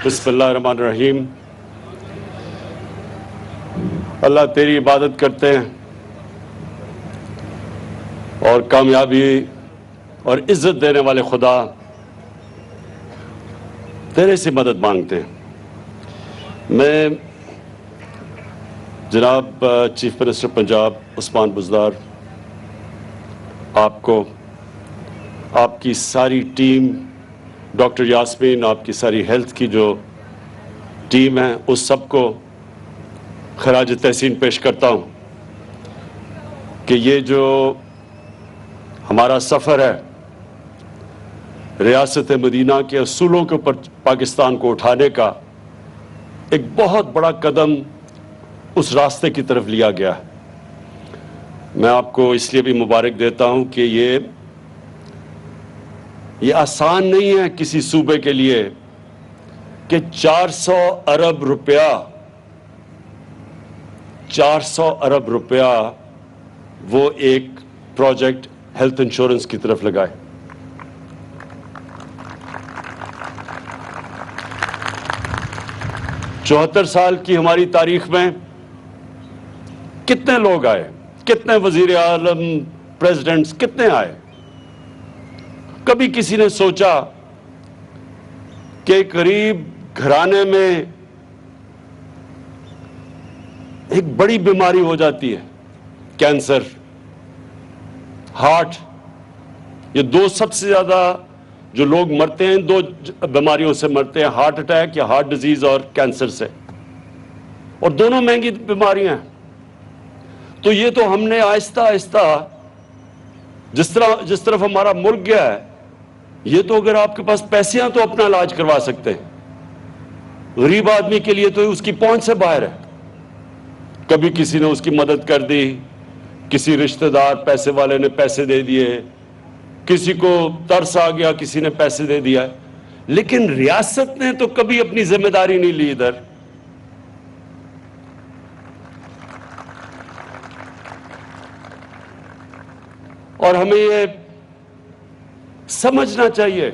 بسم اللہ الرحمن الرحیم۔ اللہ تیری عبادت کرتے ہیں اور کامیابی اور عزت دینے والے خدا تیرے سے مدد مانگتے ہیں۔ میں جناب چیف منسٹر پنجاب عثمان بزدار آپ کو، آپ کی ساری ٹیم، ڈاکٹر یاسمین، آپ کی ساری ہیلتھ کی جو ٹیم ہے، اس سب کو خراج تحسین پیش کرتا ہوں کہ یہ جو ہمارا سفر ہے ریاست مدینہ کے اصولوں کے اوپر پاکستان کو اٹھانے کا، ایک بہت بڑا قدم اس راستے کی طرف لیا گیا ہے۔ میں آپ کو اس لیے بھی مبارک دیتا ہوں کہ یہ آسان نہیں ہے کسی صوبے کے لیے کہ 400 ارب روپیہ وہ ایک پروجیکٹ ہیلتھ انشورنس کی طرف لگائے۔ چوہتر سال کی ہماری تاریخ میں کتنے لوگ آئے، کتنے وزیر اعظم، پریزیڈنٹس کتنے آئے؟ کبھی کسی نے سوچا کہ ایک غریب گھرانے میں ایک بڑی بیماری ہو جاتی ہے، کینسر، ہارٹ، یہ دو سب سے زیادہ جو لوگ مرتے ہیں، دو بیماریوں سے مرتے ہیں، ہارٹ اٹیک یا ہارٹ ڈیزیز اور کینسر سے، اور دونوں مہنگی بیماریاں ہیں۔ تو یہ تو ہم نے آہستہ آہستہ جس طرف ہمارا ملک گیا ہے، یہ تو اگر آپ کے پاس پیسے ہیں تو اپنا علاج کروا سکتے ہیں، غریب آدمی کے لیے تو اس کی پہنچ سے باہر ہے۔ کبھی کسی نے اس کی مدد کر دی، کسی رشتہ دار پیسے والے نے پیسے دے دیے، کسی کو ترس آ گیا کسی نے پیسے دے دیا، لیکن ریاست نے تو کبھی اپنی ذمہ داری نہیں لی ادھر۔ اور ہمیں یہ سمجھنا چاہیے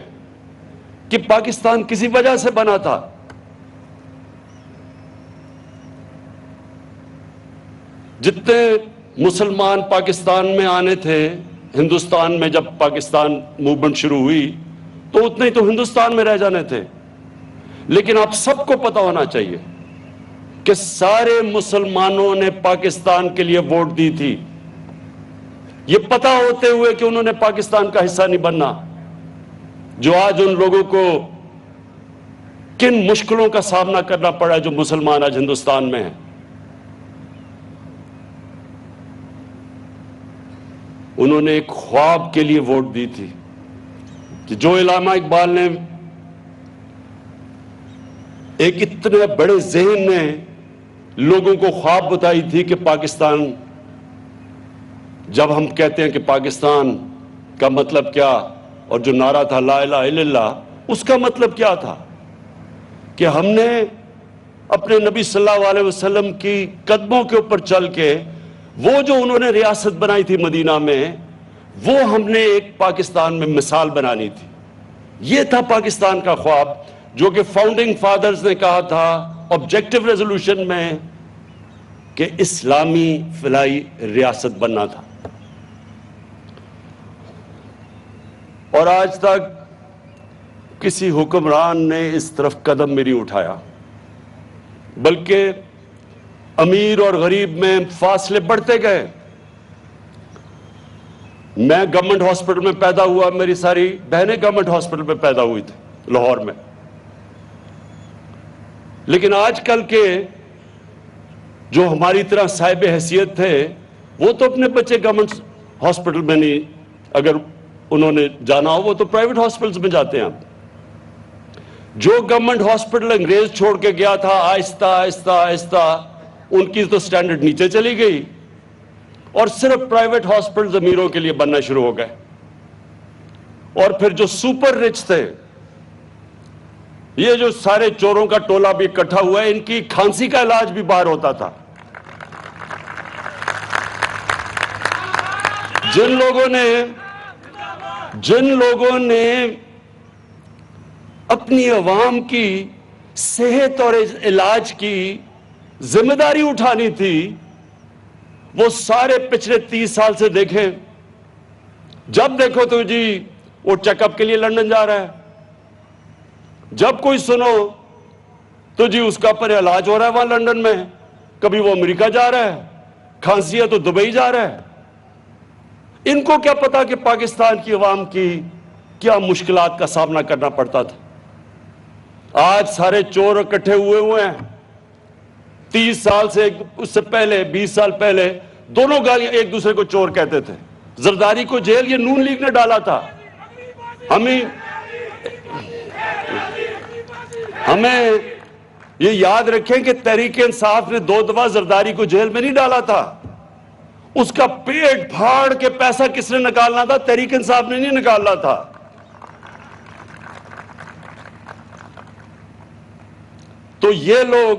کہ پاکستان کسی وجہ سے بنا تھا۔ جتنے مسلمان پاکستان میں آنے تھے، ہندوستان میں جب پاکستان موومنٹ شروع ہوئی تو اتنے ہی تو ہندوستان میں رہ جانے تھے، لیکن آپ سب کو پتا ہونا چاہیے کہ سارے مسلمانوں نے پاکستان کے لیے ووٹ دی تھی، یہ پتا ہوتے ہوئے کہ انہوں نے پاکستان کا حصہ نہیں بننا۔ جو آج ان لوگوں کو کن مشکلوں کا سامنا کرنا پڑا ہے، جو مسلمان آج ہندوستان میں ہیں، انہوں نے ایک خواب کے لیے ووٹ دی تھی کہ جو علامہ اقبال نے ایک اتنے بڑے ذہن میں لوگوں کو خواب بتائی تھی کہ پاکستان، جب ہم کہتے ہیں کہ پاکستان کا مطلب کیا، اور جو نعرہ تھا لا الہ الا اللہ، اس کا مطلب کیا تھا کہ ہم نے اپنے نبی صلی اللہ علیہ وسلم کی قدموں کے اوپر چل کے وہ جو انہوں نے ریاست بنائی تھی مدینہ میں، وہ ہم نے ایک پاکستان میں مثال بنانی تھی۔ یہ تھا پاکستان کا خواب، جو کہ فاؤنڈنگ فادرز نے کہا تھا آبجیکٹو ریزولوشن میں کہ اسلامی فلاحی ریاست بننا تھا۔ اور آج تک کسی حکمران نے اس طرف قدم بھی نہیں اٹھایا، بلکہ امیر اور غریب میں فاصلے بڑھتے گئے۔ میں گورنمنٹ ہاسپٹل میں پیدا ہوا، میری ساری بہنیں گورنمنٹ ہاسپٹل میں پیدا ہوئی تھی لاہور میں، لیکن آج کل کے جو ہماری طرح صاحب حیثیت تھے، وہ تو اپنے بچے گورنمنٹ ہاسپٹل میں نہیں، اگر انہوں نے جانا ہو وہ تو پرائیویٹ ہاسپٹلز میں جاتے ہیں۔ جو گورنمنٹ ہاسپٹل انگریز چھوڑ کے گیا تھا، آہستہ آہستہ آہستہ ان کی تو سٹینڈرڈ نیچے چلی گئی، اور صرف پرائیویٹ ہاسپٹل امیروں کے لیے بننا شروع ہو گئے۔ اور پھر جو سپر رچ تھے، یہ جو سارے چوروں کا ٹولہ بھی اکٹھا ہوا ہے، ان کی کھانسی کا علاج بھی باہر ہوتا تھا۔ جن لوگوں نے اپنی عوام کی صحت اور علاج کی ذمہ داری اٹھانی تھی، وہ سارے پچھلے 30 سال سے دیکھیں، جب دیکھو تو جی وہ چیک اپ کے لیے لندن جا رہا ہے، جب کوئی سنو تو جی اس کا پر علاج ہو رہا ہے وہاں لندن میں، کبھی وہ امریکہ جا رہا ہے، کھانسی ہے تو دبئی جا رہا ہے۔ ان کو کیا پتا کہ پاکستان کی عوام کی کیا مشکلات کا سامنا کرنا پڑتا تھا۔ آج سارے چور اکٹھے ہوئے ہیں۔ 30 سال سے، اس سے پہلے 20 سال پہلے دونوں گالیاں ایک دوسرے کو چور کہتے تھے۔ زرداری کو جیل یہ نون لیگ نے ڈالا تھا۔ ہمیں یہ یاد رکھیں کہ تحریک انصاف نے 2 دفعہ زرداری کو جیل میں نہیں ڈالا تھا۔ اس کا پیٹ پھاڑ کے پیسہ کس نے نکالنا تھا؟ تحریک انصاف نے نہیں نکالنا تھا۔ تو یہ لوگ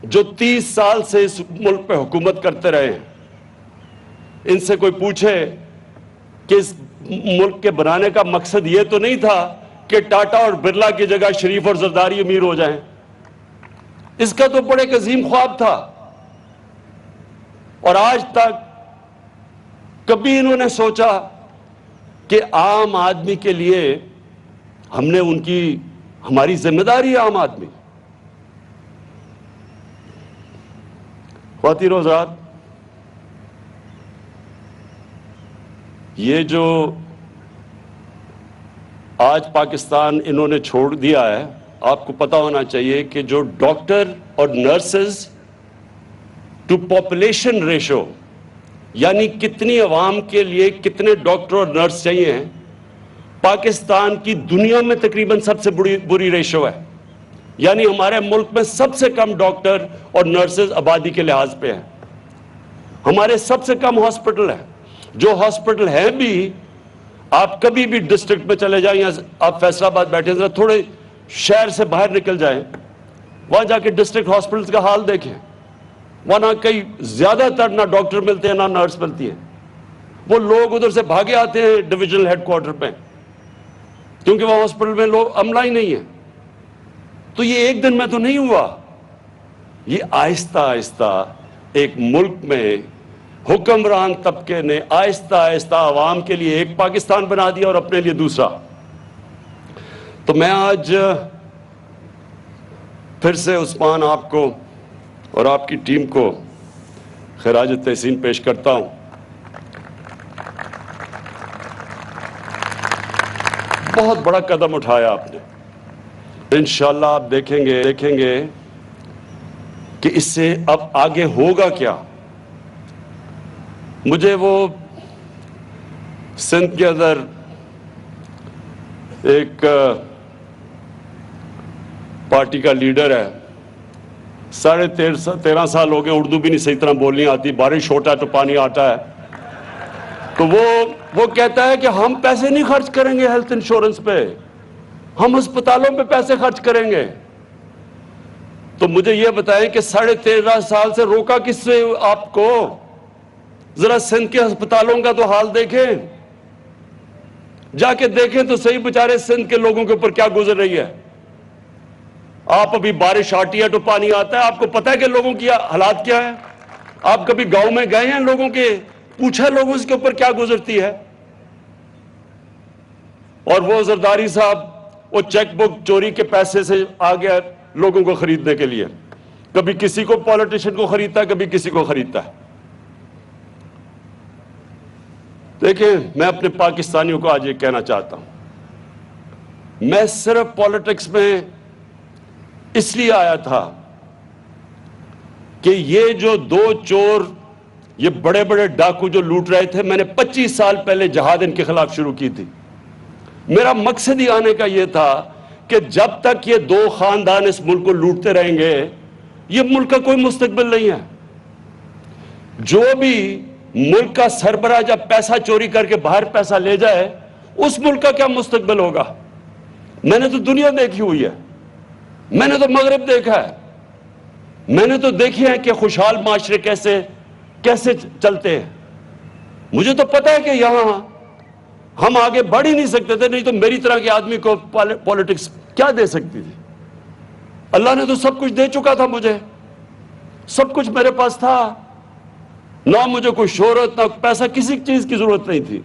جو 30 سال سے اس ملک پہ حکومت کرتے رہے ہیں، ان سے کوئی پوچھے کہ اس ملک کے بنانے کا مقصد یہ تو نہیں تھا کہ ٹاٹا اور برلا کی جگہ شریف اور زرداری امیر ہو جائیں۔ اس کا تو بڑے عظیم خواب تھا، اور آج تک کبھی انہوں نے سوچا کہ عام آدمی کے لیے ہم نے ہماری ذمہ داری ہے عام آدمی۔ خواتین و حضرات، یہ جو آج پاکستان انہوں نے چھوڑ دیا ہے، آپ کو پتا ہونا چاہیے کہ جو ڈاکٹر اور نرسز ٹو پاپولیشن ریشو، یعنی کتنی عوام کے لیے کتنے ڈاکٹر اور نرس چاہیے ہیں، پاکستان کی دنیا میں تقریباً سب سے بری ریشو ہے۔ یعنی ہمارے ملک میں سب سے کم ڈاکٹر اور نرسز آبادی کے لحاظ پہ ہیں۔ ہمارے سب سے کم ہاسپٹل ہیں۔ جو ہاسپٹل ہیں بھی، آپ کبھی بھی ڈسٹرکٹ میں چلے جائیں، یا آپ فیصل آباد بیٹھے ہیں، تھوڑے شہر سے باہر نکل جائیں، وہاں جا کے ڈسٹرکٹ ہاسپٹلز کا حال دیکھیں، وہاں کئی زیادہ تر نہ ڈاکٹر ملتے ہیں نہ نرس ملتی ہیں۔ وہ لوگ ادھر سے بھاگے آتے ہیں ڈویژنل ہیڈ کوارٹر پہ، کیونکہ وہاں ہاسپٹل میں لوگ عملہ ہی نہیں ہے۔ تو یہ ایک دن میں تو نہیں ہوا، یہ آہستہ آہستہ ایک ملک میں حکمران طبقے نے آہستہ آہستہ عوام کے لیے ایک پاکستان بنا دیا اور اپنے لیے دوسرا۔ تو میں آج پھر سے عثمان آپ کو اور آپ کی ٹیم کو خراج تحسین پیش کرتا ہوں۔ بہت بڑا قدم اٹھایا آپ نے، انشاءاللہ آپ دیکھیں گے کہ اس سے اب آگے ہوگا کیا۔ مجھے وہ سندھ کے اندر ایک پارٹی کا لیڈر ہے، 13.5 سال ہو گئے، اردو بھی نہیں صحیح طرح بولنی آتی، بارش ہوتا ہے تو پانی آتا ہے، تو وہ کہتا ہے کہ ہم پیسے نہیں خرچ کریں گے ہیلتھ انشورنس پہ، ہم ہسپتالوں پہ پیسے خرچ کریں گے۔ تو مجھے یہ بتائیں کہ 13.5 سال سے روکا کس سے آپ کو؟ ذرا سندھ کے ہسپتالوں کا تو حال دیکھیں، جا کے دیکھیں تو صحیح، بیچارے سندھ کے لوگوں کے اوپر کیا گزر رہی ہے۔ آپ ابھی بارش آتی ہے تو پانی آتا ہے، آپ کو پتہ ہے کہ لوگوں کی حالات کیا ہے؟ آپ کبھی گاؤں میں گئے ہیں لوگوں کے، پوچھا لوگوں اس کے اوپر کیا گزرتی ہے؟ اور وہ زرداری صاحب وہ چیک بک چوری کے پیسے سے آ گیا لوگوں کو خریدنے کے لیے، کبھی کسی کو پولیٹیشن کو خریدتا ہے، کبھی کسی کو خریدتا ہے۔ دیکھیں، میں اپنے پاکستانیوں کو آج یہ کہنا چاہتا ہوں، میں صرف پولیٹکس میں اس لیے آیا تھا کہ یہ جو 2 چور، یہ بڑے بڑے ڈاکو جو لوٹ رہے تھے، میں نے 25 سال پہلے جہاد ان کے خلاف شروع کی تھی۔ میرا مقصد ہی آنے کا یہ تھا کہ جب تک یہ 2 خاندان اس ملک کو لوٹتے رہیں گے، یہ ملک کا کوئی مستقبل نہیں ہے۔ جو بھی ملک کا سربراہ جب پیسہ چوری کر کے باہر پیسہ لے جائے، اس ملک کا کیا مستقبل ہوگا؟ میں نے تو دنیا دیکھی ہوئی ہے، میں نے تو مغرب دیکھا ہے، میں نے تو دیکھی ہے کہ خوشحال معاشرے کیسے چلتے ہیں۔ مجھے تو پتا ہے کہ یہاں ہم آگے بڑھ ہی نہیں سکتے تھے، نہیں تو میری طرح کے آدمی کو پولیٹکس کیا دے سکتی تھی۔ اللہ نے تو سب کچھ دے چکا تھا مجھے، سب کچھ میرے پاس تھا، نہ مجھے کوئی شہرت نہ پیسہ، کسی چیز کی ضرورت نہیں تھی،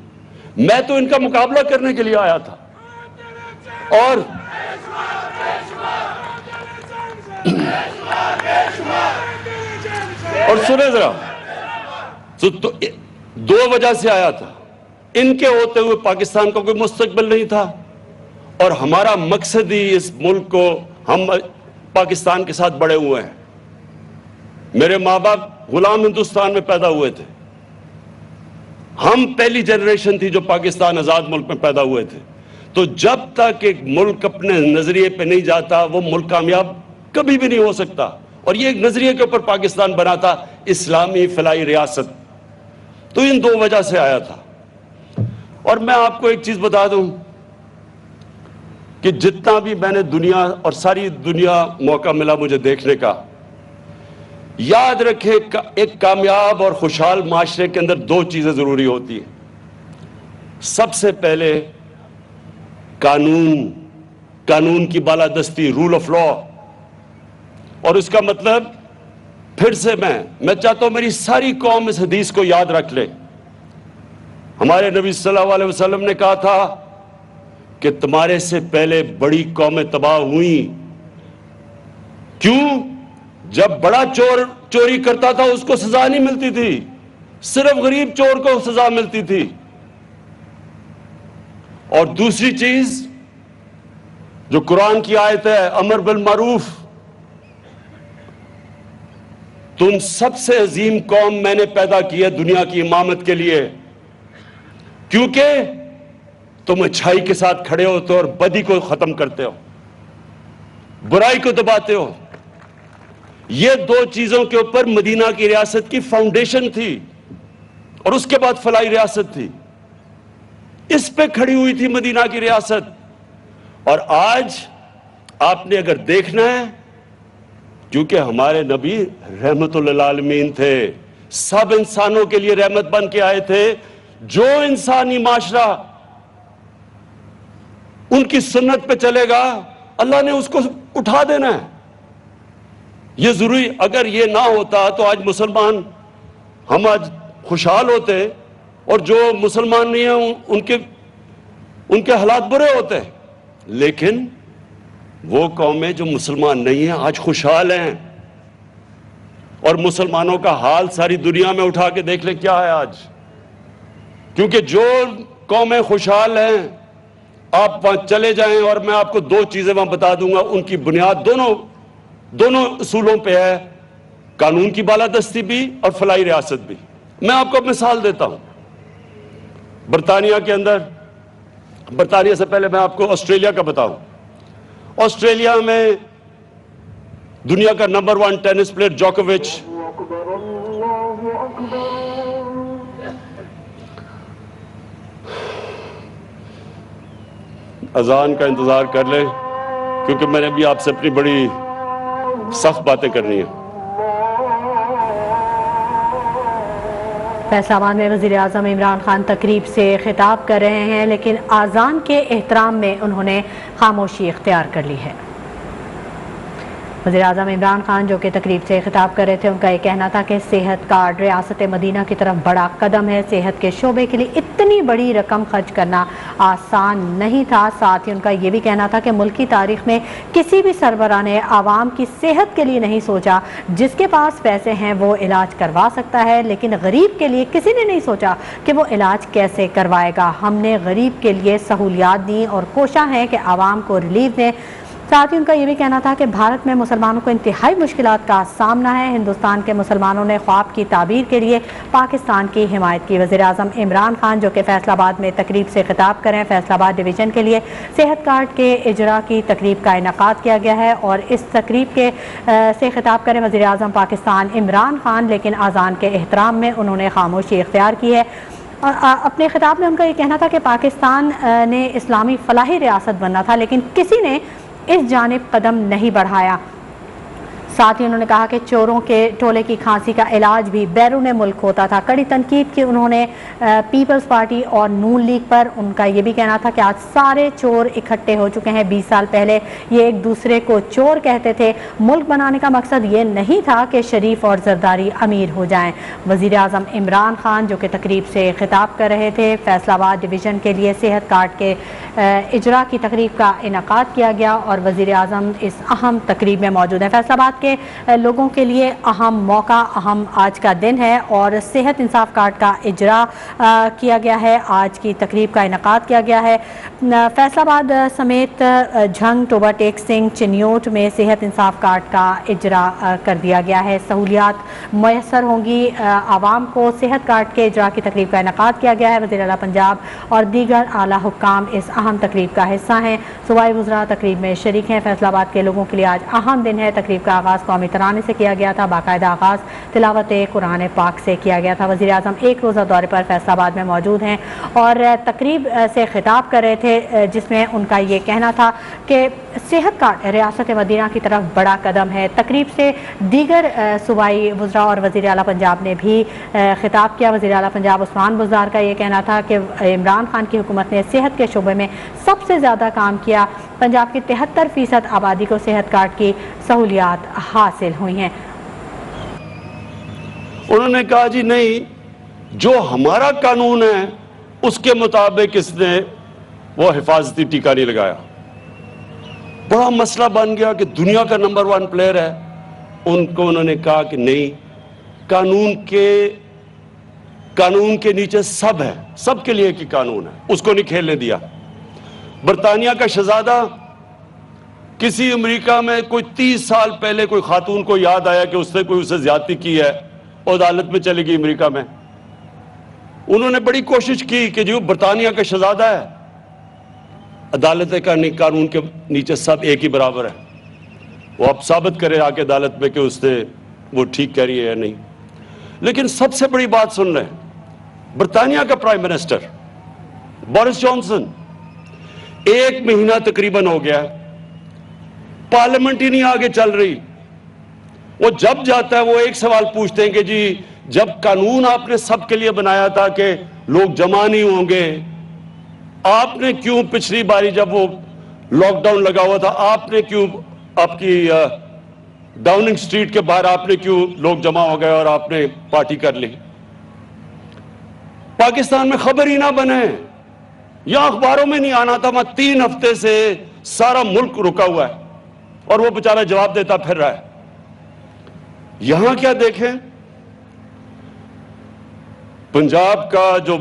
میں تو ان کا مقابلہ کرنے کے لیے آیا تھا۔ اور سنیں ذرا، تو دو وجہ سے آیا تھا، ان کے ہوتے ہوئے پاکستان کا کوئی مستقبل نہیں تھا، اور ہمارا مقصد ہی اس ملک کو، ہم پاکستان کے ساتھ بڑے ہوئے ہیں، میرے ماں باپ غلام ہندوستان میں پیدا ہوئے تھے، ہم پہلی جنریشن تھی جو پاکستان آزاد ملک میں پیدا ہوئے تھے، تو جب تک ایک ملک اپنے نظریے پہ نہیں جاتا وہ ملک کامیاب کبھی بھی نہیں ہو سکتا، اور یہ ایک نظریے کے اوپر پاکستان بنا تھا، اسلامی فلاحی ریاست، تو ان دو وجہ سے آیا تھا۔ اور میں آپ کو ایک چیز بتا دوں کہ جتنا بھی میں نے دنیا اور ساری دنیا موقع ملا مجھے دیکھنے کا، یاد رکھیں ایک کامیاب اور خوشحال معاشرے کے اندر دو چیزیں ضروری ہوتی ہیں۔ سب سے پہلے قانون کی بالادستی، رول آف لا، اور اس کا مطلب پھر سے میں چاہتا ہوں میری ساری قوم اس حدیث کو یاد رکھ لے۔ ہمارے نبی صلی اللہ علیہ وسلم نے کہا تھا کہ تمہارے سے پہلے بڑی قومیں تباہ ہوئیں، کیوں؟ جب بڑا چور چوری کرتا تھا اس کو سزا نہیں ملتی تھی، صرف غریب چور کو سزا ملتی تھی۔ اور دوسری چیز جو قرآن کی آیت ہے، امر بالمعروف، تم سب سے عظیم قوم میں نے پیدا کی ہے دنیا کی امامت کے لیے، کیونکہ تم اچھائی کے ساتھ کھڑے ہوتے ہو اور بدی کو ختم کرتے ہو، برائی کو دباتے ہو۔ یہ دو چیزوں کے اوپر مدینہ کی ریاست کی فاؤنڈیشن تھی، اور اس کے بعد فلاحی ریاست تھی، اس پہ کھڑی ہوئی تھی مدینہ کی ریاست۔ اور آج آپ نے اگر دیکھنا ہے، کیونکہ ہمارے نبی رحمت للعالمین تھے، سب انسانوں کے لیے رحمت بن کے آئے تھے، جو انسانی معاشرہ ان کی سنت پہ چلے گا اللہ نے اس کو اٹھا دینا ہے۔ یہ ضروری، اگر یہ نہ ہوتا تو آج مسلمان، ہم آج خوشحال ہوتے، اور جو مسلمان نہیں ہیں ان کے حالات برے ہوتے، لیکن وہ قومیں جو مسلمان نہیں ہیں آج خوشحال ہیں، اور مسلمانوں کا حال ساری دنیا میں اٹھا کے دیکھ لیں کیا ہے آج، کیونکہ جو قومیں خوشحال ہیں آپ وہاں چلے جائیں، اور میں آپ کو دو چیزیں وہاں بتا دوں گا، ان کی بنیاد دونوں اصولوں پہ ہے، قانون کی بالادستی بھی اور فلاحی ریاست بھی۔ میں آپ کو مثال دیتا ہوں، برطانیہ کے اندر، برطانیہ سے پہلے میں آپ کو آسٹریلیا کا بتاؤں۔ آسٹریلیا میں دنیا کا نمبر 1 ٹینس پلیئر جوکووچ، اذان کا انتظار کر لیں کیونکہ میں نے بھی آپ سے اپنی بڑی سخت باتیں کرنی ہیں۔ فیصلہ آباد میں وزیر اعظم عمران خان تقریب سے خطاب کر رہے ہیں، لیکن اذان کے احترام میں انہوں نے خاموشی اختیار کر لی ہے۔ وزیر اعظم عمران خان جو کہ تقریب سے خطاب کر رہے تھے، ان کا یہ کہنا تھا کہ صحت کارڈ ریاست مدینہ کی طرف بڑا قدم ہے، صحت کے شعبے کے لیے اتنی بڑی رقم خرچ کرنا آسان نہیں تھا۔ ساتھ ہی ان کا یہ بھی کہنا تھا کہ ملک کی تاریخ میں کسی بھی سربراہ نے عوام کی صحت کے لیے نہیں سوچا، جس کے پاس پیسے ہیں وہ علاج کروا سکتا ہے، لیکن غریب کے لیے کسی نے نہیں سوچا کہ وہ علاج کیسے کروائے گا۔ ہم نے غریب کے لیے سہولیات دیں اور کوشاں ہیں کہ عوام کو ریلیف دیں۔ ساتھ ہی ان کا یہ بھی کہنا تھا کہ بھارت میں مسلمانوں کو انتہائی مشکلات کا سامنا ہے، ہندوستان کے مسلمانوں نے خواب کی تعبیر کے لیے پاکستان کی حمایت کی۔ وزیر اعظم عمران خان جو کہ فیصل آباد میں تقریب سے خطاب کریں، فیصل آباد ڈویژن کے لیے صحت کارڈ کے اجرا کی تقریب کا انعقاد کیا گیا ہے، اور اس تقریب سے خطاب کریں وزیر اعظم پاکستان عمران خان، لیکن اذان کے احترام میں انہوں نے خاموشی اختیار کی ہے۔ اور اپنے خطاب میں ان کا یہ کہنا تھا کہ پاکستان نے اسلامی فلاحی ریاست بننا تھا، لیکن کسی نے اس جانب قدم نہیں بڑھایا۔ ساتھ ہی انہوں نے کہا کہ چوروں کے ٹولے کی کھانسی کا علاج بھی بیرون ملک ہوتا تھا۔ کڑی تنقید کی انہوں نے پیپلز پارٹی اور نون لیگ پر۔ ان کا یہ بھی کہنا تھا کہ آج سارے چور اکٹھے ہو چکے ہیں، 20 سال پہلے یہ ایک دوسرے کو چور کہتے تھے۔ ملک بنانے کا مقصد یہ نہیں تھا کہ شریف اور زرداری امیر ہو جائیں۔ وزیر اعظم عمران خان جو کہ تقریب سے خطاب کر رہے تھے، فیصل آباد ڈویژن کے لیے صحت کارڈ کے اجرا کی تقریب کا انعقاد کیا گیا اور وزیر اعظم اس اہم تقریب میں موجود ہیں۔ فیصل آباد کے لوگوں کے لیے اہم موقع، اہم آج کا دن ہے اور صحت انصاف کارڈ کا اجرا کیا گیا ہے، آج کی تقریب کا انعقاد کیا گیا ہے۔ فیصل آباد سمیت جھنگ، ٹوبہ ٹیک سنگھ، چنیوٹ میں صحت انصاف کارڈ کا اجرا کر دیا گیا ہے۔ سہولیات میسر ہوں گی عوام کو۔ صحت کارڈ کے اجرا کی تقریب کا انعقاد کیا گیا ہے۔ وزیر اعلیٰ پنجاب اور دیگر اعلیٰ حکام اس اہم تقریب کا حصہ ہیں۔ صوبائی وزراء تقریب میں شریک ہیں۔ فیصل آباد کے لوگوں کے لیے آج اہم دن ہے۔ تقریب کا آغاز قومی ترانے سے کیا گیا تھا، باقاعدہ آغاز تلاوت قرآن پاک سے کیا گیا تھا۔ وزیر اعظم ایک روزہ دورے پر فیصل آباد میں موجود ہیں اور تقریب سے خطاب کر رہے تھے، جس میں ان کا یہ کہنا تھا کہ صحت کارڈ ریاست مدینہ کی طرف بڑا قدم ہے۔ تقریب سے دیگر صوبائی وزراء اور وزیر اعلیٰ پنجاب نے بھی خطاب کیا۔ وزیر اعلیٰ پنجاب عثمان بزدار کا یہ کہنا تھا کہ عمران خان کی حکومت نے صحت کے شعبے میں سب سے زیادہ کام کیا۔ پنجاب کی 73% آبادی کو صحت کارڈ کی سہولیات حاصل ہوئی ہیں۔ انہوں نے کہا جی نہیں، جو ہمارا قانون ہے اس کے مطابق اس نے وہ حفاظتی ٹیکہ نہیں لگایا۔ بڑا مسئلہ بن گیا کہ دنیا کا نمبر 1 پلیئر ہے، ان کو انہوں نے کہا کہ نہیں، قانون کے نیچے سب ہے، سب کے لیے ایک ہی قانون ہے، اس کو نہیں کھیلنے دیا۔ برطانیہ کا شہزادہ کسی امریکہ میں کوئی 30 سال پہلے کوئی خاتون کو یاد آیا کہ اس نے کوئی اسے زیادتی کی ہے، عدالت میں چلے گی امریکہ میں۔ انہوں نے بڑی کوشش کی کہ جو برطانیہ کا شہزادہ ہے، عدالت کا قانون کے نیچے سب ایک ہی برابر ہے، وہ اب ثابت کرے آ کے عدالت میں کہ اس نے وہ ٹھیک کہہ رہی ہے یا نہیں۔ لیکن سب سے بڑی بات سن لیں، برطانیہ کا پرائم منسٹر بورس جانسن 1 مہینہ تقریباً ہو گیا، پارلیمنٹ ہی نہیں آگے چل رہی۔ وہ جب جاتا ہے وہ ایک سوال پوچھتے ہیں کہ جی جب قانون آپ نے سب کے لیے بنایا تھا کہ لوگ جمع نہیں ہوں گے، آپ نے کیوں پچھلی باری جب وہ لاک ڈاؤن لگا ہوا تھا، آپ نے کیوں آپ کی ڈاؤننگ سٹریٹ کے باہر آپ نے کیوں لوگ جمع ہو گئے اور آپ نے پارٹی کر لی؟ پاکستان میں خبر ہی نہ بنے، یا اخباروں میں نہیں آنا تھا۔ میں 3 ہفتے سے سارا ملک رکا ہوا ہے اور وہ بیچارہ جواب دیتا پھر رہا ہے۔ یہاں کیا دیکھیں، پنجاب کا جو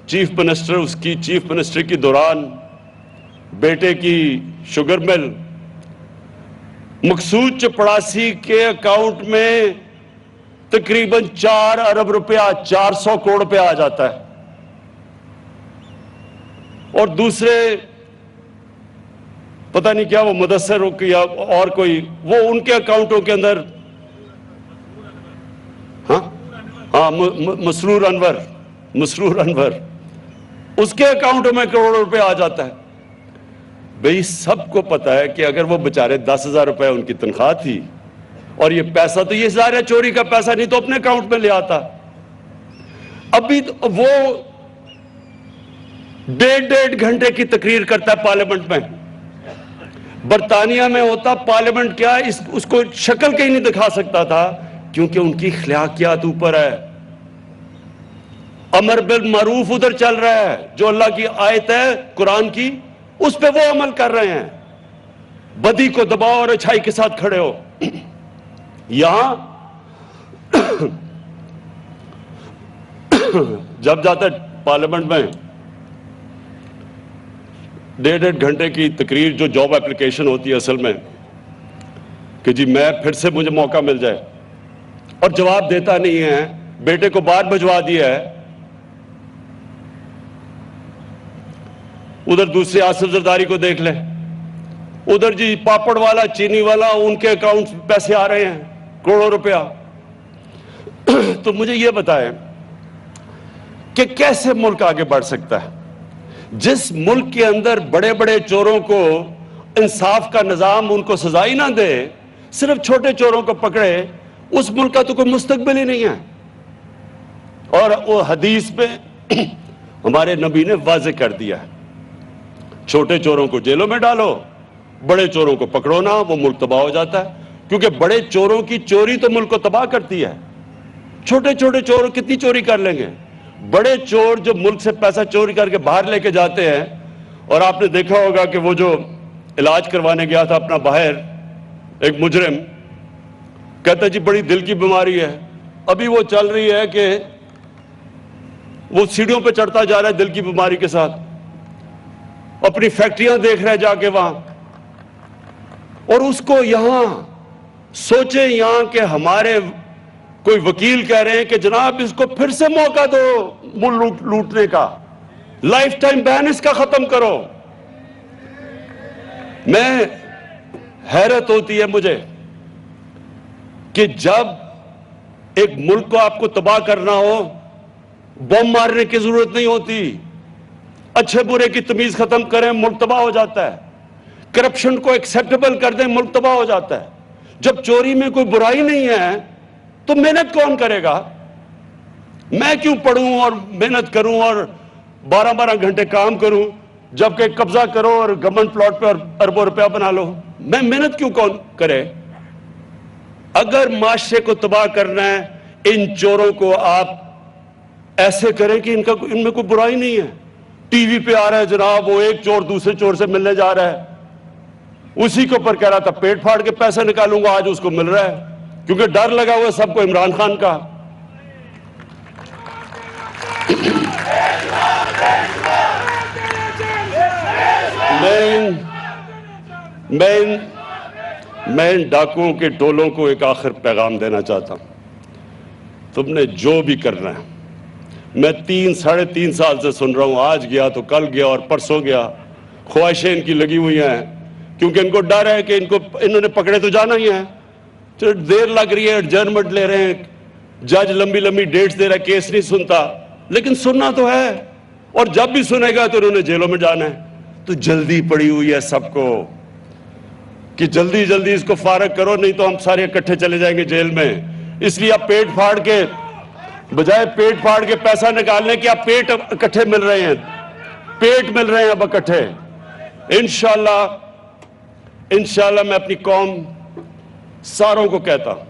چیف منسٹر، اس کی چیف منسٹر کی دوران بیٹے کی شوگر مل مقصود چپڑاسی کے اکاؤنٹ میں تقریباً 4 ارب روپیہ، 400 کروڑ روپیہ آ جاتا ہے، اور دوسرے پتہ نہیں کیا وہ مدثر یا اور کوئی، وہ ان کے اکاؤنٹوں کے اندر مسرور انور اس کے اکاؤنٹوں میں کروڑوں روپے آ جاتا ہے۔ بھئی سب کو پتا ہے کہ اگر وہ بچارے 10,000 روپے ان کی تنخواہ تھی اور یہ پیسہ تو یہ ظاہر ہے چوری کا پیسہ نہیں تو اپنے اکاؤنٹ میں لے آتا۔ ابھی وہ 1.5 گھنٹے کی تقریر کرتا ہے پارلیمنٹ میں۔ برطانیہ میں ہوتا پارلیمنٹ کیا اس کو شکل کہیں نہیں دکھا سکتا تھا، کیونکہ ان کی اخلاقیات اوپر ہے۔ امر بالمعروف ادھر چل رہا ہے، جو اللہ کی آیت ہے قرآن کی، اس پہ وہ عمل کر رہے ہیں۔ بدی کو دباؤ اور اچھائی کے ساتھ کھڑے ہو۔ یہاں جب جاتا ہے پارلیمنٹ میں 1.5 گھنٹے کی تقریر، جو جاب اپلیکیشن ہوتی ہے اصل میں، کہ جی میں پھر سے مجھے موقع مل جائے، اور جواب دیتا نہیں ہے، بیٹے کو باہر بھجوا دیا ہے۔ ادھر دوسرے آصف زرداری کو دیکھ لیں، ادھر جی پاپڑ والا، چینی والا، ان کے اکاؤنٹ پیسے آ رہے ہیں کروڑوں روپیہ۔ تو مجھے یہ بتائیں کہ کیسے ملک آگے بڑھ سکتا ہے جس ملک کے اندر بڑے بڑے چوروں کو انصاف کا نظام ان کو سزا ہی نہ دے، صرف چھوٹے چوروں کو پکڑے، اس ملک کا تو کوئی مستقبل ہی نہیں ہے۔ اور وہ حدیث میں ہمارے نبی نے واضح کر دیا ہے، چھوٹے چوروں کو جیلوں میں ڈالو، بڑے چوروں کو پکڑو نہ، وہ ملک تباہ ہو جاتا ہے، کیونکہ بڑے چوروں کی چوری تو ملک کو تباہ کرتی ہے، چھوٹے چھوٹے چور کتنی چوری کر لیں گے؟ بڑے چور جو ملک سے پیسہ چوری کر کے باہر لے کے جاتے ہیں، اور آپ نے دیکھا ہوگا کہ وہ جو علاج کروانے گیا تھا اپنا باہر، ایک مجرم کہتا جی بڑی دل کی بیماری ہے، ابھی وہ چل رہی ہے کہ وہ سیڑھیوں پہ چڑھتا جا رہا ہے دل کی بیماری کے ساتھ، اپنی فیکٹریاں دیکھ رہے جا کے وہاں، اور اس کو یہاں سوچیں یہاں کہ ہمارے کوئی وکیل کہہ رہے ہیں کہ جناب اس کو پھر سے موقع دو ملک لوٹنے کا، لائف ٹائم بین اس کا ختم کرو۔ میں حیرت ہوتی ہے مجھے کہ جب ایک ملک کو آپ کو تباہ کرنا ہو، بم مارنے کی ضرورت نہیں ہوتی، اچھے برے کی تمیز ختم کریں ملک تباہ ہو جاتا ہے، کرپشن کو ایکسیپٹیبل کر دیں ملک تباہ ہو جاتا ہے۔ جب چوری میں کوئی برائی نہیں ہے تو محنت کون کرے گا؟ میں کیوں پڑھوں اور محنت کروں اور 12 گھنٹے کام کروں جبکہ قبضہ کرو اور گورنمنٹ پلاٹ پہ اربوں روپیہ بنا لو؟ میں محنت کیوں کون کرے؟ اگر معاشرے کو تباہ کرنا ہے، ان چوروں کو آپ ایسے کریں کہ ان میں کوئی برائی نہیں ہے۔ ٹی وی پہ آ رہا ہے جناب وہ ایک چور دوسرے چور سے ملنے جا رہا ہے، اسی کے اوپر کہہ رہا تھا پیٹ پھاڑ کے پیسے نکالوں گا، آج اس کو مل رہا ہے کیونکہ ڈر لگا ہوا ہے سب کو عمران خان کا۔ میں ان ڈاکوؤں کے ٹولوں کو ایک آخر پیغام دینا چاہتا ہوں، تم نے جو بھی کرنا ہے، میں 3-3.5 سال سے سن رہا ہوں، آج گیا تو کل گیا اور پرسوں گیا، خواہشیں ان کی لگی ہوئی ہیں کیونکہ ان کو ڈر ہے کہ انہوں نے پکڑے تو جانا ہی ہے، تو دیر لگ رہی ہے، ایڈجرنمنٹ لے رہے ہیں، جج لمبی ڈیٹس دے رہا ہے، کیس نہیں سنتا، لیکن سننا تو ہے، اور جب بھی سنے گا تو انہوں نے جیلوں میں جانا ہے۔ تو جلدی پڑی ہوئی ہے سب کو کہ جلدی اس کو فارغ کرو، نہیں تو ہم سارے اکٹھے چلے جائیں گے جیل میں۔ اس لیے آپ پیٹ پھاڑ کے بجائے پیٹ پھاڑ کے پیسہ نکالنے کے آپ پیٹ اکٹھے مل رہے ہیں، پیٹ مل رہے ہیں اب اکٹھے۔ انشاءاللہ میں اپنی قوم ساروں کو کہتا ہوں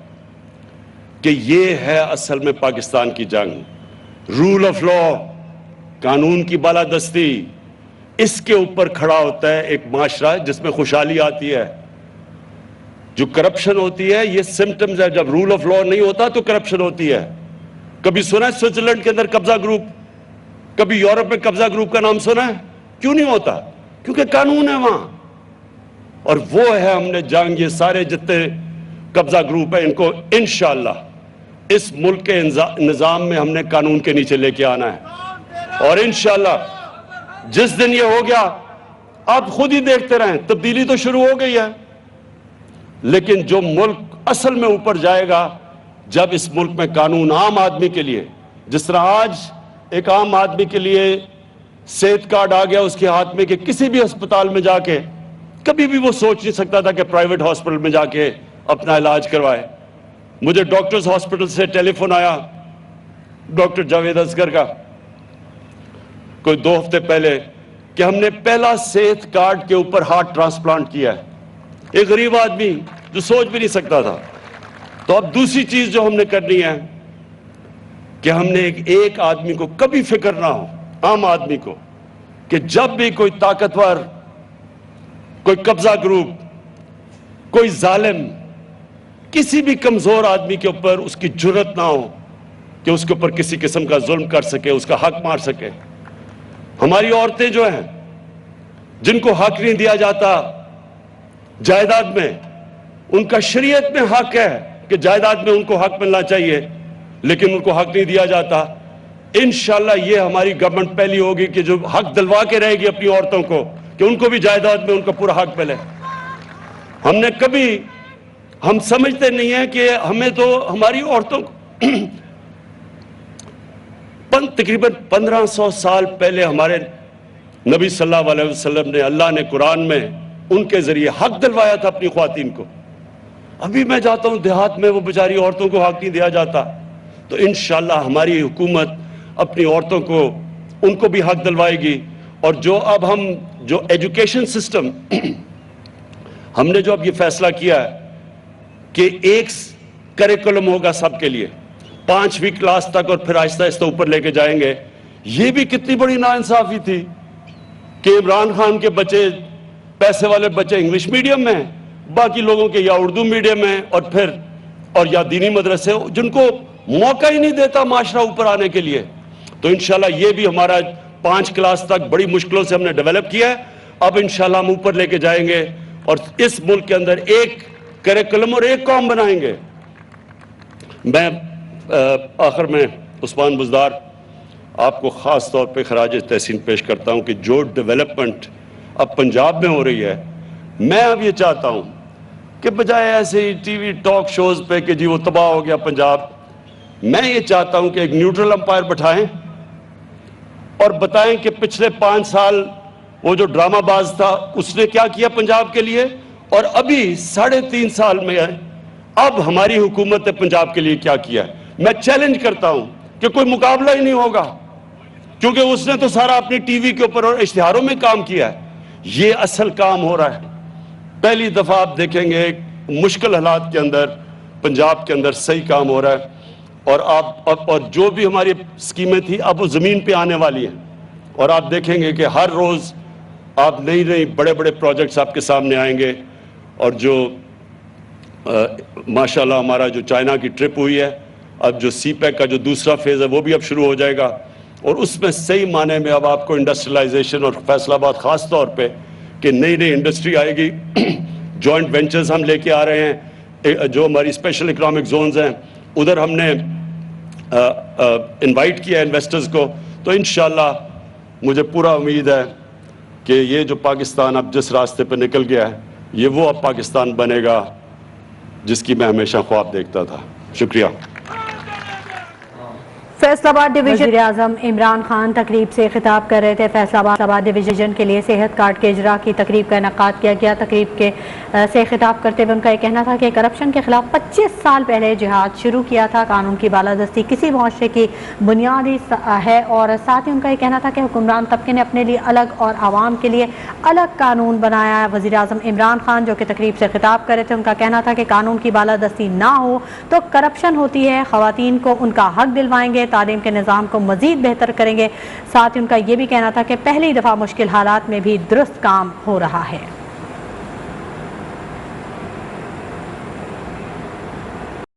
کہ یہ ہے اصل میں پاکستان کی جنگ، رول آف لا، قانون کی بالادستی، اس کے اوپر کھڑا ہوتا ہے ایک معاشرہ جس میں خوشحالی آتی ہے۔ جو کرپشن ہوتی ہے یہ سمپٹمز ہے، جب رول آف لا نہیں ہوتا تو کرپشن ہوتی ہے۔ کبھی سنا ہے سوئٹزرلینڈ کے اندر قبضہ گروپ؟ کبھی یورپ میں قبضہ گروپ کا نام سنا ہے؟ کیوں نہیں ہوتا؟ کیونکہ قانون ہے وہاں، اور وہ ہے ہم نے جنگ، یہ سارے جتنے قبضہ گروپ ہیں ان کو انشاءاللہ اس ملک کے نظام میں ہم نے قانون کے نیچے لے کے آنا ہے، اور انشاءاللہ جس دن یہ ہو گیا آپ خود ہی دیکھتے رہیں، تبدیلی تو شروع ہو گئی ہے، لیکن جو ملک اصل میں اوپر جائے گا جب اس ملک میں قانون عام آدمی کے لیے، جس طرح آج ایک عام آدمی کے لیے صحت کارڈ آ گیا اس کے ہاتھ میں کہ کسی بھی ہسپتال میں جا کے، کبھی بھی وہ سوچ نہیں سکتا تھا کہ پرائیویٹ ہاسپٹل میں جا کے اپنا علاج کروائے۔ مجھے ڈاکٹرز ہاسپٹل سے ٹیلی فون آیا ڈاکٹر جاوید اصغر کا کوئی 2 ہفتے پہلے کہ ہم نے پہلا صحت کارڈ کے اوپر ہارٹ ٹرانسپلانٹ کیا ہے، ایک غریب آدمی جو سوچ بھی نہیں سکتا تھا۔ تو اب دوسری چیز جو ہم نے کرنی ہے کہ ہم نے ایک آدمی کو کبھی فکر نہ ہو، عام آدمی کو، کہ جب بھی کوئی طاقتور، کوئی قبضہ گروپ، کوئی ظالم کسی بھی کمزور آدمی کے اوپر اس کی جرت نہ ہو کہ اس کے اوپر کسی قسم کا ظلم کر سکے، اس کا حق مار سکے۔ ہماری عورتیں جو ہیں جن کو حق نہیں دیا جاتا جائیداد میں، ان کا شریعت میں حق ہے کہ جائیداد میں ان کو حق ملنا چاہیے، لیکن ان کو حق نہیں دیا جاتا۔ انشاءاللہ یہ ہماری گورنمنٹ پہلی ہوگی کہ جو حق دلوا کے رہے گی اپنی عورتوں کو کہ ان کو بھی جائیداد میں ان کا پورا حق ملے۔ ہم سمجھتے نہیں ہیں کہ ہمیں تو ہماری عورتوں کو تقریباً 1500 سال پہلے ہمارے نبی صلی اللہ علیہ وسلم نے، اللہ نے قرآن میں ان کے ذریعے حق دلوایا تھا اپنی خواتین کو۔ ابھی میں جاتا ہوں دیہات میں، وہ بیچاری عورتوں کو حق نہیں دیا جاتا. تو انشاءاللہ ہماری حکومت اپنی عورتوں کو ان کو بھی حق دلوائے گی. اور جو اب ہم جو ایجوکیشن سسٹم ہم نے جو اب یہ فیصلہ کیا ہے کہ ایک کریکولم ہوگا سب کے لیے 5ویں کلاس تک، اور پھر آہستہ آہستہ اوپر لے کے جائیں گے. یہ بھی کتنی بڑی ناانصافی تھی کہ عمران خان کے بچے، پیسے والے بچے انگلش میڈیم میں، باقی لوگوں کے یا اردو میڈیم میں، اور یا دینی مدرسے، جن کو موقع ہی نہیں دیتا معاشرہ اوپر آنے کے لیے. تو انشاءاللہ یہ بھی ہمارا 5 کلاس تک بڑی مشکلوں سے ہم نے ڈیولپ کیا ہے. اب انشاءاللہ ہم اوپر لے کے جائیں گے اور اس ملک کے اندر ایک کریکولم اور ایک قوم بنائیں گے. میں آخر میں عثمان بزدار آپ کو خاص طور پہ خراج تحسین پیش کرتا ہوں کہ جو ڈیولپمنٹ اب پنجاب میں ہو رہی ہے، میں اب یہ چاہتا ہوں کہ بجائے ایسے ہی ٹی وی ٹاک شوز پہ کہ جی وہ تباہ ہو گیا پنجاب، میں یہ چاہتا ہوں کہ ایک نیوٹرل امپائر بٹھائیں اور بتائیں کہ پچھلے 5 سال وہ جو ڈرامہ باز تھا اس نے کیا کیا پنجاب کے لیے، اور ابھی 3.5 سال میں اب ہماری حکومت نے پنجاب کے لیے کیا کیا ہے. میں چیلنج کرتا ہوں کہ کوئی مقابلہ ہی نہیں ہوگا، کیونکہ اس نے تو سارا اپنی ٹی وی کے اوپر اور اشتہاروں میں کام کیا ہے. یہ اصل کام ہو رہا ہے. پہلی دفعہ آپ دیکھیں گے مشکل حالات کے اندر پنجاب کے اندر صحیح کام ہو رہا ہے. اور جو بھی ہماری اسکیمیں تھیں اب وہ زمین پہ آنے والی ہیں، اور آپ دیکھیں گے کہ ہر روز آپ نئی بڑے بڑے پروجیکٹس آپ کے سامنے آئیں گے. اور جو ماشاءاللہ ہمارا جو چائنا کی ٹرپ ہوئی ہے، اب جو سی پیک کا جو دوسرا فیز ہے وہ بھی اب شروع ہو جائے گا، اور اس میں صحیح معنی میں اب آپ کو انڈسٹریلائزیشن، اور فیصل آباد خاص طور پہ کہ نئی انڈسٹری آئے گی. جوائنٹ وینچرز ہم لے کے آ رہے ہیں، جو ہماری اسپیشل اکنامک زونز ہیں ادھر ہم نے انوائٹ کیا انویسٹرز کو. تو انشاءاللہ مجھے پورا امید ہے کہ یہ جو پاکستان اب جس راستے پہ نکل گیا ہے، یہ وہ اب پاکستان بنے گا جس کی میں ہمیشہ خواب دیکھتا تھا. شکریہ. فیصل آباد ڈویژن وزیر اعظم عمران خان تقریب سے خطاب کر رہے تھے. فیصل آباد ڈویژن کے لیے صحت کارڈ کے اجراء کی تقریب کا انعقاد کیا گیا. تقریب سے خطاب کرتے ہوئے ان کا یہ کہنا تھا کہ کرپشن کے خلاف 25 سال پہلے جہاد شروع کیا تھا. قانون کی بالادستی کسی معاشرے کی بنیادی ہے، اور ساتھ ہی ان کا یہ کہنا تھا کہ حکمران طبقے نے اپنے لیے الگ اور عوام کے لیے الگ قانون بنایا ہے. وزیر اعظم عمران خان جو کہ تقریب سے خطاب کر رہے تھے، ان کا کہنا تھا کہ قانون کی بالادستی نہ ہو تو کرپشن ہوتی ہے. خواتین کو ان کا حق دلوائیں گے، تعلیم کے نظام کو مزید بہتر کریں گے. ساتھ ہی ان کا یہ بھی کہنا تھا کہ پہلی دفعہ مشکل حالات میں بھی درست کام ہو رہا ہے.